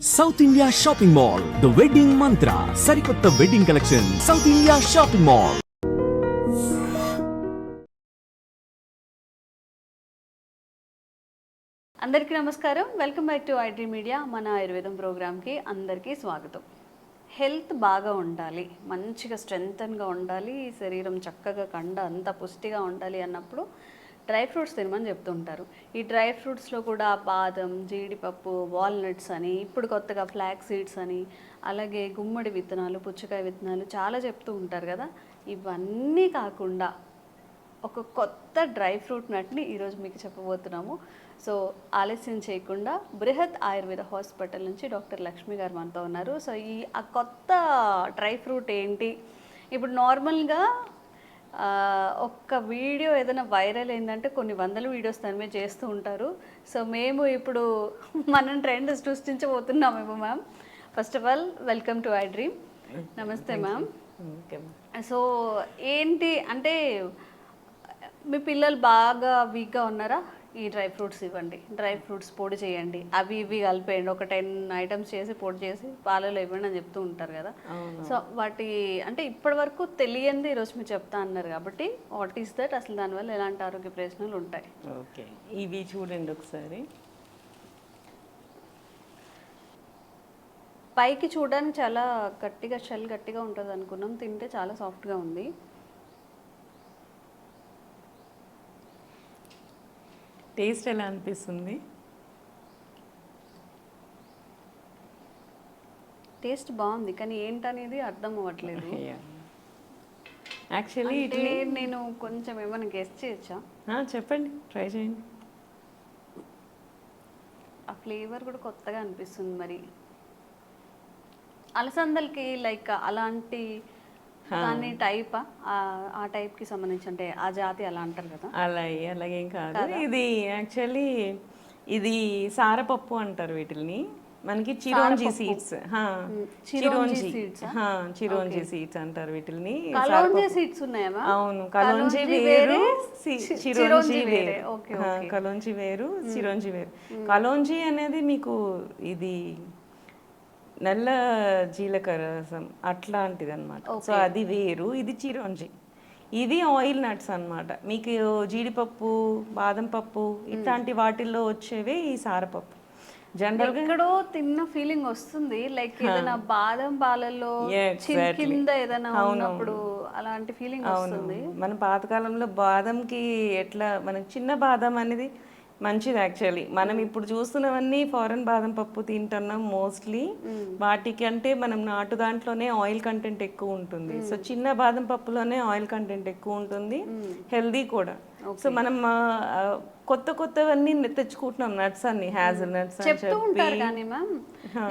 South India shopping mall the wedding మంత్ర సరికొత్త wedding collection south India shopping mall. అందరికీ నమస్కారం. Welcome back to iDream media. మన ఆయుర్వేదం ప్రోగ్రామ్కి అందరికీ స్వాగతం. హెల్త్ బాగా ఉండాలి, మంచిగా స్ట్రెంగ్తన్గా ఉండాలి, శరీరం చక్కగా కండ అంతా పుష్టిగా ఉండాలి అన్నప్పుడు డ్రై ఫ్రూట్స్ తినమని చెప్తుంటారు. ఈ డ్రై ఫ్రూట్స్లో కూడా బాదం, జీడిపప్పు, వాల్నట్స్ అని, ఇప్పుడు కొత్తగా ఫ్లాక్ సీడ్స్ అని, అలాగే గుమ్మడి విత్తనాలు, పుచ్చకాయ విత్తనాలు చాలా చెప్తూ ఉంటారు కదా. ఇవన్నీ కాకుండా ఒక కొత్త డ్రై ఫ్రూట్ నట్ని ఈరోజు మీకు చెప్పబోతున్నాము. సో ఆలస్యం చేయకుండా బృహత్ ఆయుర్వేద హాస్పిటల్ నుంచి డాక్టర్ లక్ష్మి గారు మనతో ఉన్నారు. సో ఆ కొత్త డ్రై ఫ్రూట్ ఏంటి? ఇప్పుడు నార్మల్గా ఒక్క వీడియో ఏదైనా వైరల్ అయిందంటే కొన్ని వందల వీడియోస్ దాని మీద చేస్తూ ఉంటారు. సో మేము ఇప్పుడు మనం ట్రెండ్ సృష్టించబోతున్నామేమో ma'am. First of all welcome to iDream. నమస్తే మ్యామ్. సో ఏంటి అంటే మీ పిల్లలు బాగా వీక్గా ఉన్నారా? ఈ డ్రై ఫ్రూట్స్ ఇవ్వండి, డ్రై ఫ్రూట్స్ పొడి చేయండి, అవి ఇవి కలిపేయండి, ఒక 10 ఐటమ్స్ చేసి పొడి చేసి పాలలో ఇవ్వండి అని చెప్తూ ఉంటారు కదా. సో వాటి అంటే ఇప్పటి వరకు తెలియంది ఈరోజు మీరు చెప్తా అన్నారు కాబట్టి వాట్ ఈస్ దట్, అసలు దానివల్ల ఎలాంటి ఆరోగ్య ప్రయోజనాలు ఉంటాయి? ఓకే, ఇవి చూడండి ఒకసారి. పైకి చూడడానికి చాలా గట్టిగా షెల్ గట్టిగా ఉంటుంది అనుకున్నాం, తింటే చాలా సాఫ్ట్గా ఉంది. టేస్ట్ ఎలా అనిపిస్తుంది? టేస్ట్ బాగుంది, కానీ ఏంటనేది అర్థం అవ్వట్లేదు. యాక్చువల్లీ నేను కొంచెం ఏమైనా గెస్ట్ చేయొచ్చా? చెప్పండి, ట్రై చేయండి. ఆ ఫ్లేవర్ కూడా కొత్తగా అనిపిస్తుంది. మరి అలసందలకి లైక్ అలాంటి దాని టైపా, ఆ టైప్కి సంబంధించి అంటే ఆ జాతి అలా అంటారు కదా? అలాగేం కాదు. ఇది యాక్చువల్లీ ఇది సారపప్పు అంటారు వీటిని. మనకి చిరోంజి సీడ్స్, చిరోంజి సీడ్స్ అంటారు వీటిని. సీడ్స్ ఉన్నాయా? అవును, కలోంజి వేరు, చిరోంజి వేరు. కలోంజి వేరు, చిరోంజి వేరు. కలోంజి అనేది మీకు ఇది నల్ల జీలకర్ర రసం అట్లాంటిది అనమాట. సో అది వేరు, ఇది చిరోంజి. ఇది ఆయిల్ నట్స్ అనమాట. మీకు జీడిపప్పు, బాదం పప్పు ఇట్లాంటి వాటిల్లో వచ్చేవే ఈ సారపప్పు. జనరల్గా ఎక్కడో తిన్న ఫీలింగ్ వస్తుంది, లైక్ ఏదైనా బాదం పాలల్లో కింద ఏదైనా ఉన్నప్పుడు అలాంటి ఫీలింగ్ వస్తుంది. మన పాతకాలంలో బాదంకి ఎట్లా మనకి చిన్న బాదం అనేది మంచిది. యాక్చువల్లీ మనం ఇప్పుడు చూస్తున్నవన్నీ ఫారెన్ బాదం పప్పు తింటున్నాం మోస్ట్లీ. వాటికి అంటే మనం నాటు దాంట్లోనే ఆయిల్ కంటెంట్ ఎక్కువ ఉంటుంది. సో చిన్న బాదం పప్పులోనే ఆయిల్ కంటెంట్ ఎక్కువ ఉంటుంది, హెల్దీ కూడా. సో మనం కొత్తవన్నీ తెచ్చుకుంటున్నాం, నట్స్ అన్ని, హ్యాజల్ నట్స్ చెప్తూ ఉంటారు. కానీ మ్యామ్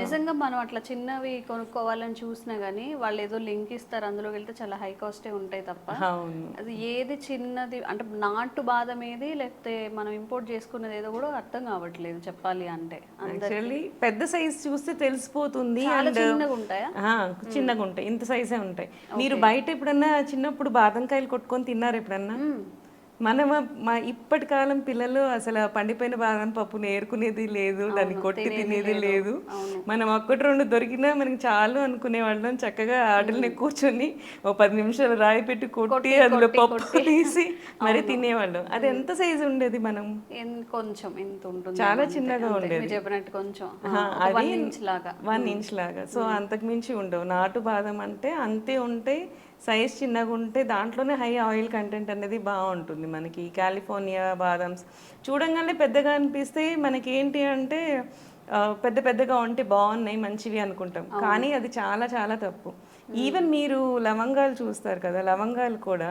నిజంగా మనం అట్లా చిన్నవి కొనుక్కోవాలని చూసినా గానీ వాళ్ళు ఏదో లింక్ ఇస్తారు, అందులోకి వెళ్తే చాలా హై కాస్టే ఉంటాయి తప్ప అది ఏది చిన్నది అంటే నాటు బాదం ఏది లేకపోతే మనం ఇంపోర్ట్ చేసుకున్నది ఏదో కూడా అర్థం కావట్లేదు చెప్పాలి అంటే. పెద్ద సైజ్ చూస్తే తెలిసిపోతుంది. చిన్నగా ఉంటాయా? చిన్నగా ఉంటాయి, ఇంత సైజే ఉంటాయి. మీరు బయట ఎప్పుడన్నా చిన్నప్పుడు బాదం కాయలు కొట్టుకొని తిన్నారు ఎప్పుడన్నా? మా ఇప్పటి కాలం పిల్లలు అసలు పండిపోయిన బాదం పప్పును ఏరుకునేది లేదు, దాన్ని కొట్టి తినేది లేదు. మనం ఒక్కటి రెండు దొరికినా మనకి చాలు అనుకునే వాళ్ళం. చక్కగా ఆటల్ని కూర్చొని ఓ 10 నిమిషాలు రాయి పెట్టి కొట్టి అందులో పప్పు తీసి మరి తినేవాళ్ళం. అది ఎంత సైజు ఉండేది? మనం కొంచెం ఇంత ఉంటుంది, చాలా చిన్నగా ఉండేది, చెప్పినట్టు కొంచెం అది 1 ఇంచ్ లాగా. సో అంతకు మించి ఉండవు. నాటు బాదం అంటే అంతే ఉంటాయి, సైజ్ చిన్నగా ఉంటే దాంట్లోనే హై ఆయిల్ కంటెంట్ అనేది బాగుంటుంది. మనకి కాలిఫోర్నియా బాదమ్స్ చూడంగానే పెద్దగా అనిపిస్తే మనకి ఏంటి అంటే పెద్దగా ఉంటే బాగున్నాయి, మంచివి అనుకుంటాం. కానీ అది చాలా చాలా తప్పు. ఈవెన్ మీరు లవంగాలు చూస్తారు కదా, లవంగాలు కూడా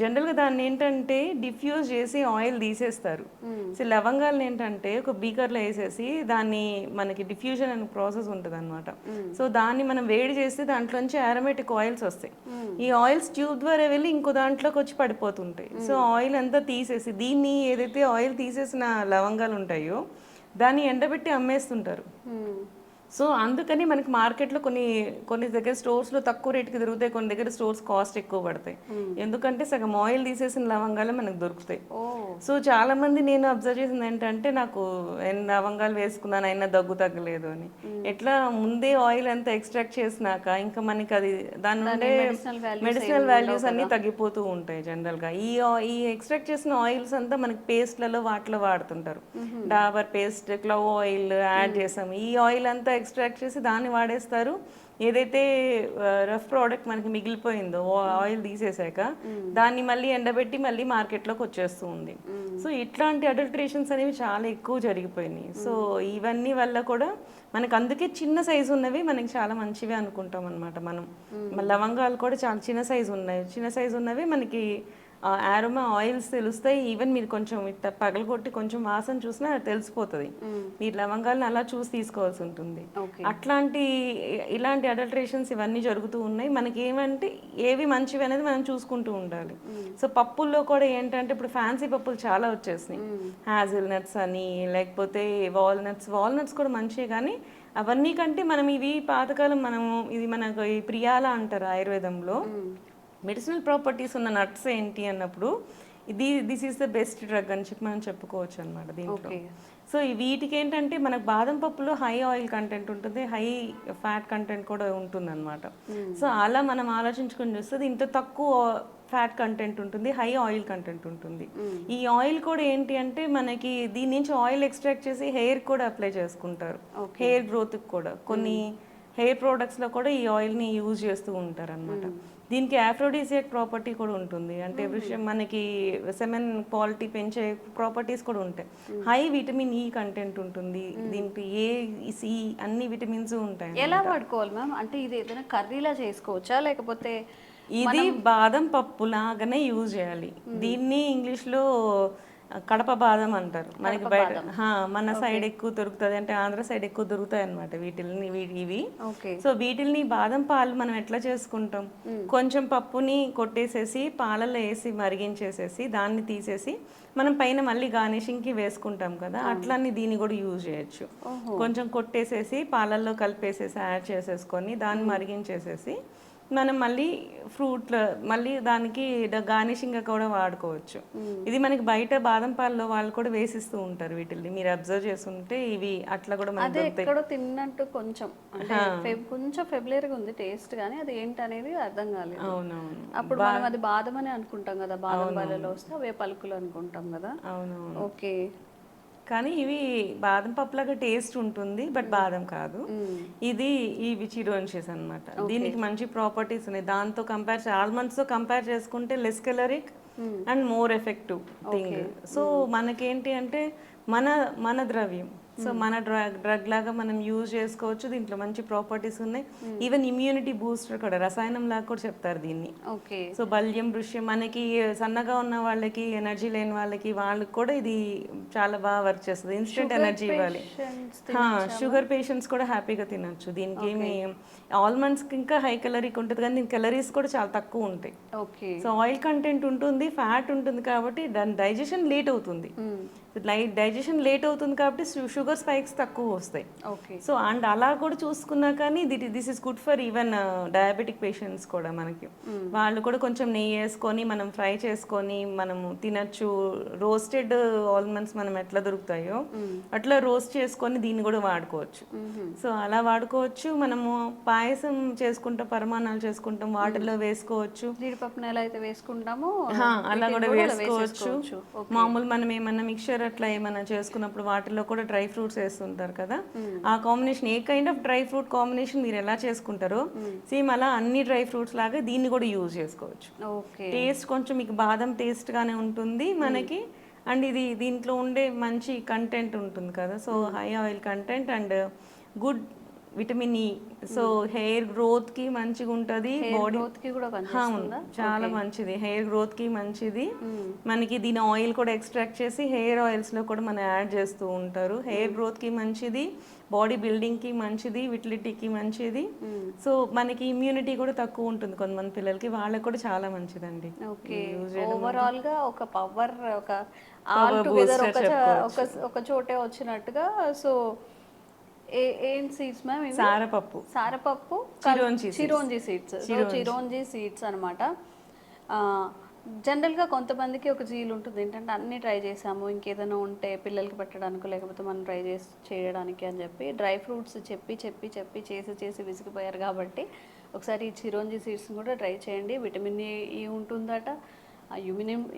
జనరల్గా దాన్ని ఏంటంటే డిఫ్యూజ్ చేసి ఆయిల్ తీసేస్తారు. సో లవంగాలను ఏంటంటే ఒక బీకర్లో వేసేసి దాన్ని మనకి డిఫ్యూజన్ అనే ప్రాసెస్ ఉంటుంది అనమాట. సో దాన్ని మనం వేడి చేస్తే దాంట్లోంచి అరోమేటిక్ ఆయిల్స్ వస్తాయి. ఈ ఆయిల్స్ ట్యూబ్ ద్వారా వెళ్ళి ఇంకో దాంట్లోకి వచ్చి పడిపోతుంటాయి. సో ఆయిల్ అంతా తీసేసి దీన్ని ఏదైతే ఆయిల్ తీసేసిన లవంగాలు ఉంటాయో దాన్ని ఎండబెట్టి అమ్మేస్తుంటారు. సో అందుకని మనకి మార్కెట్లో కొన్ని దగ్గర స్టోర్స్లో తక్కువ రేటుకి దొరుకుతాయి, కొన్ని దగ్గర స్టోర్స్ కాస్ట్ ఎక్కువ పడతాయి. ఎందుకంటే సగం ఆయిల్ తీసేసిన లవంగాలు మనకు దొరుకుతాయి. సో చాలా మంది నేను అబ్జర్వ్ చేసింది ఏంటంటే నాకు లవంగాలు వేసుకున్నాను అయినా దగ్గు తగ్గలేదు అని. ఎట్లా ముందే ఆయిల్ అంతా ఎక్స్ట్రాక్ట్ చేసినాక ఇంకా మనకి అది దాని నుండే మెడిసినల్ వాల్యూస్ అన్ని తగ్గిపోతూ ఉంటాయి జనరల్గా. ఈ ఎక్స్ట్రాక్ట్ చేసిన ఆయిల్స్ అంతా మనకి పేస్ట్లలో వాటిలో వాడుతుంటారు. Dabur paste, clove oil add చేసాం, ఈ ఆయిల్ అంతా ఎక్స్ట్రాక్ట్ చేసి దాన్ని వాడేస్తారు. ఏదైతే రఫ్ ప్రోడక్ట్ మనకి మిగిలిపోయిందో ఆయిల్ తీసేసాక దాన్ని మళ్ళీ ఎండబెట్టి మళ్ళీ మార్కెట్లోకి వచ్చేస్తూ ఉంది. సో ఇట్లాంటి అడల్ట్రేషన్స్ అనేవి చాలా ఎక్కువ జరిగిపోయినాయి. సో ఇవన్నీ వల్ల కూడా మనకు అందుకే చిన్న సైజు ఉన్నవి మనకి చాలా మంచివి అనుకుంటాం అనమాట. మనం లవంగాలు కూడా చాలా చిన్న సైజు ఉన్నాయి, చిన్న సైజు ఉన్నవి మనకి ఆరోమా ఆయిల్స్ తెలుస్తాయి. ఈవెన్ మీరు కొంచెం ఇట్లా పగలగొట్టి కొంచెం వాసన చూసినా తెలిసిపోతుంది. మీరు లవంగాలను అలా చూసి తీసుకోవాల్సి ఉంటుంది. ఇలాంటి అడల్ట్రేషన్స్ ఇవన్నీ జరుగుతూ ఉన్నాయి. మనకి ఏమంటే ఏవి మంచివి అనేది మనం చూసుకుంటూ ఉండాలి. సో పప్పుల్లో కూడా ఏంటంటే ఇప్పుడు ఫ్యాన్సీ పప్పులు చాలా వచ్చేసినాయి. హ్యాజిల్ నట్స్ అని, లేకపోతే వాల్నట్స్ కూడా మంచివి, కానీ అవన్నీ కంటే మనం ఇవి పాతకాలం ఇది మనకు ఈ ప్రియాల అంటారు ఆయుర్వేదంలో, మెడిసినల్ ప్రాపర్టీస్ ఉన్న నట్స్ ఏంటి అన్నప్పుడు this is the best drug అని చెప్పి మనం చెప్పుకోవచ్చు అనమాట దీంట్లో. సో వీటికి ఏంటంటే మనకు బాదం పప్పులో హై ఆయిల్ కంటెంట్ ఉంటుంది, హై ఫ్యాట్ కంటెంట్ కూడా ఉంటుంది అనమాట. సో అలా మనం ఆలోచించుకొని చూస్తే ఇంత తక్కువ ఫ్యాట్ కంటెంట్ ఉంటుంది, హై ఆయిల్ కంటెంట్ ఉంటుంది. ఈ ఆయిల్ కూడా ఏంటి అంటే మనకి దీని నుంచి ఆయిల్ ఎక్స్ట్రాక్ట్ చేసి హెయిర్ కూడా అప్లై చేసుకుంటారు, హెయిర్ గ్రోత్కి కూడా. కొన్ని హెయిర్ ప్రోడక్ట్స్లో కూడా ఈ ఆయిల్ని యూజ్ చేస్తూ ఉంటారు అనమాట. దీనికి ఆఫ్రోడిసియాక్ ప్రాపర్టీ కూడా ఉంటుంది, అంటే మనకి సెమెన్ క్వాలిటీ పెంచే ప్రాపర్టీస్ కూడా ఉంటాయి. హై విటమిన్ ఈ కంటెంట్ ఉంటుంది దీనికి, ఏ సి అన్ని విటమిన్స్ ఉంటాయి. ఎలా వాడుకోవాలి మ్యామ్? అంటే ఇది ఏదైనా కర్రీలా చేసుకోవచ్చా, లేకపోతే ఇది బాదం పప్పు లాగానే యూజ్ చేయాలి. దీన్ని ఇంగ్లీష్లో కడప బాదం అంటారు. మనకి బయట మన సైడ్ ఎక్కువ దొరుకుతుంది, అంటే ఆంధ్ర సైడ్ ఎక్కువ దొరుకుతాయి అనమాట ఇవి. సో వీటిల్ని బాదం పాలు మనం ఎట్లా చేసుకుంటాం, కొంచెం పప్పుని కొట్టేసేసి పాలల్లో వేసి మరిగించేసేసి దాన్ని తీసేసి మనం పైన మళ్ళీ గార్నిషింగ్కి వేసుకుంటాం కదా, అట్లన్నీ దీన్ని కూడా యూజ్ చేయొచ్చు. కొంచెం కొట్టేసేసి పాలల్లో కలిపేసేసి యాడ్ చేసేసుకొని దాన్ని మరిగించేసేసి మనం మళ్ళీ మళ్ళీ దానికి గార్నిషింగ్ కూడా వాడుకోవచ్చు. ఇది మనకి బయట బాదం పాలలో వాళ్ళు కూడా వేసిస్తూ ఉంటారు వీటిని, మీరు అబ్జర్వ్ చేస్తుంటే ఇవి అట్లా కూడా ఎక్కడో తిన్నట్టు కొంచెం కొంచెం ఫెమిలియర్గా ఉంది టేస్ట్, కానీ అది ఏంటి అనేది అర్థం కాలేదు. అవునవును, అప్పుడు మనం అది బాదం అని అనుకుంటాం కదా, బాదం పాలలో వస్తే అవే పలుకులు అనుకుంటాం కదా. అవునవును, ఓకే. కానీ ఇవి బాదం పప్పులాగా టేస్ట్ ఉంటుంది, బట్ బాదం కాదు. ఇవి చిరోన్షియస్ అనమాట. దీనికి మంచి ప్రాపర్టీస్ ఉన్నాయి. దాంతో ఆల్మండ్స్తో కంపేర్ చేసుకుంటే less caloric and more effective thing. So మనకేంటి అంటే మన ద్రవ్యం, సో మన డ్రగ్ లాగా మనం యూజ్ చేసుకోవచ్చు. దీంట్లో మంచి ప్రాపర్టీస్ ఉన్నాయి. ఈవెన్ ఇమ్యూనిటీ బూస్టర్ కూడా, రసాయనం లాగా కూడా చెప్తారు దీన్ని. సో బల్యం, వృష్యం, మనకి సన్నగా ఉన్న వాళ్ళకి, ఎనర్జీ లేని వాళ్ళకి కూడా ఇది చాలా బాగా వర్క్ చేస్తుంది. ఇన్స్టెంట్ ఎనర్జీ ఇవ్వాలి. షుగర్ పేషెంట్స్ కూడా హ్యాపీగా తినచ్చు. దీనికి ఏమి ఆల్మండ్స్కి ఇంకా హై కెలరీకి ఉంటుంది, కానీ దీని కెలరీస్ కూడా చాలా తక్కువ ఉంటాయి. సో ఆయిల్ కంటెంట్ ఉంటుంది, ఫ్యాట్ ఉంటుంది, కాబట్టి దాని డైజెషన్ లేట్ అవుతుంది. డైజెషన్ లేట్ అవుతుంది కాబట్టి షుగర్ స్పైక్స్ తక్కువ వస్తాయి. సో అండ్ అలా కూడా చూసుకున్నా కానీ this is good for even diabetic patients కూడా. మనకి వాళ్ళు కూడా కొంచెం నెయ్యి వేసుకొని మనం ఫ్రై చేసుకొని మనము తినచ్చు. రోస్టెడ్ ఆల్మండ్స్ మనం ఎట్లా దొరుకుతాయో అట్లా రోస్ట్ చేసుకొని దీన్ని కూడా వాడుకోవచ్చు. సో అలా వాడుకోవచ్చు. మనము పాయసం చేసుకుంటాం, పరమాణాలు చేసుకుంటాం, వాటిలో వేసుకోవచ్చు. జీడిపప్పును ఎలా అయితే వేసుకుంటామో అలా కూడా వేసుకోవచ్చు. మామూలు మనం ఏమన్నా మిక్చర్ అట్లా ఏమైనా చేసుకున్నప్పుడు వాటిలో కూడా డ్రై ఫ్రూట్స్ వేస్తుంటారు కదా, ఆ combination A kind of dry fruit combination మీరు ఎలా చేసుకుంటారో సేమ్ అలా అన్ని డ్రై ఫ్రూట్స్ లాగా దీన్ని కూడా యూజ్ చేసుకోవచ్చు. టేస్ట్ కొంచెం మీకు బాదం టేస్ట్ గానే ఉంటుంది మనకి. అండ్ దీంట్లో ఉండే మంచి కంటెంట్ ఉంటుంది కదా, so high oil content and good vitamin E. So hair growth కి మంచిగా ఉంటుంది, బాడీ చాలా మంచిది, హెయిర్ గ్రోత్ కి మంచిది. మనకి దీని ఆయిల్ కూడా ఎక్స్ట్రాక్ట్ చేసి హెయిర్ ఆయిల్స్ లో కూడా మనం యాడ్ చేస్తూ ఉంటారు. హెయిర్ గ్రోత్ కి మంచిది, బాడీ బిల్డింగ్ కి మంచిది, విటిలిటీకి మంచిది. సో మనకి ఇమ్యూనిటీ కూడా తక్కువ ఉంటుంది కొంతమంది పిల్లలకి, వాళ్ళకి కూడా చాలా మంచిదండి. ఓవరాల్ గా ఒక పవర్, ఒక ఆల్ టుగెదర్ ఒక చోటే వచ్చినట్టుగా. సో ఏం సీడ్స్ మ్యామ్? సారపప్పు, సారపప్పు, చిరోంజి సీడ్స్. చిరోంజి సీడ్స్ అనమాట. జనరల్గా కొంతమందికి ఒక జీల్ ఉంటుంది ఏంటంటే అన్నీ ట్రై చేసాము, ఇంకేదైనా ఉంటే పిల్లలకి పెట్టడానికి లేకపోతే మనం ట్రై చేయడానికి అని చెప్పి డ్రై ఫ్రూట్స్ చెప్పి చేసి విసిగిపోయారు. కాబట్టి ఒకసారి ఈ చిరోంజి సీడ్స్ని కూడా ట్రై చేయండి. విటమిన్ ఈ ఉంటుందట,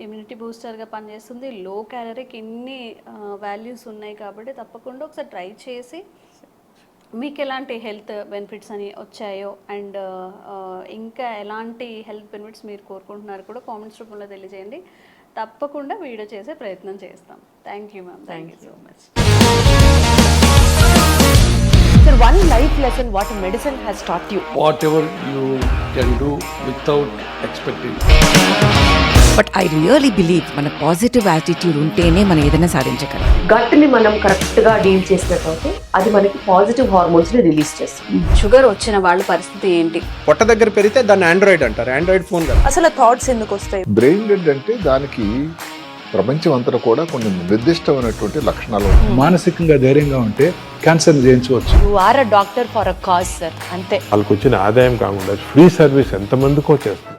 ఇమ్యూనిటీ బూస్టర్గా పనిచేస్తుంది, లో క్యాలరీకి ఇన్ని వాల్యూస్ ఉన్నాయి. కాబట్టి తప్పకుండా ఒకసారి ట్రై చేసి మీకు ఎలాంటి హెల్త్ బెనిఫిట్స్ అని వచ్చాయో అండ్ ఇంకా ఎలాంటి హెల్త్ బెనిఫిట్స్ మీరు కోరుకుంటున్నారు కూడా కామెంట్స్ రూపంలో తెలియజేయండి. తప్పకుండా వీడియో చేసే ప్రయత్నం చేస్తాం. Thank you ma'am. Thank you so much. Sir, one life lesson what medicine has taught you. Whatever you can do without expecting. But I really believe మన పాజిటివ్ యాటిట్యూడ్ ఉంటేనే మనం ఏదైనా సాధించగలం. గట్ని మనం కరెక్ట్గా డీల్ చేసినట్లయితే అది మనకి పాజిటివ్ హార్మోన్స్ని రిలీజ్ చేస్తుంది. షుగర్ వచ్చిన వాళ్ళ పరిస్థితి ఏంటి? పొట్ట దగ్గర పెరిగితే దాన్ని ఆండ్రాయిడ్ అంటారు, ఆండ్రాయిడ్ ఫోన్ కదా. అసలు థాట్స్ ఎందుకు వస్తాయి? బ్రెయిన్ డెడ్ అంటే దానికి ప్రపంచం అంతా కూడా కొన్ని నిర్దిష్టమైనటువంటి లక్షణాలు ఉన్నాయి. మానసికంగా ధైర్యంగా ఉంటే క్యాన్సర్ జయించవచ్చు. You are a doctor for a cause sir, అంతే. వాళ్ళకి వచ్చిన ఆదాయం కాకుండా ఫ్రీ సర్వీస్ ఎంతమందికో చేస్తారు.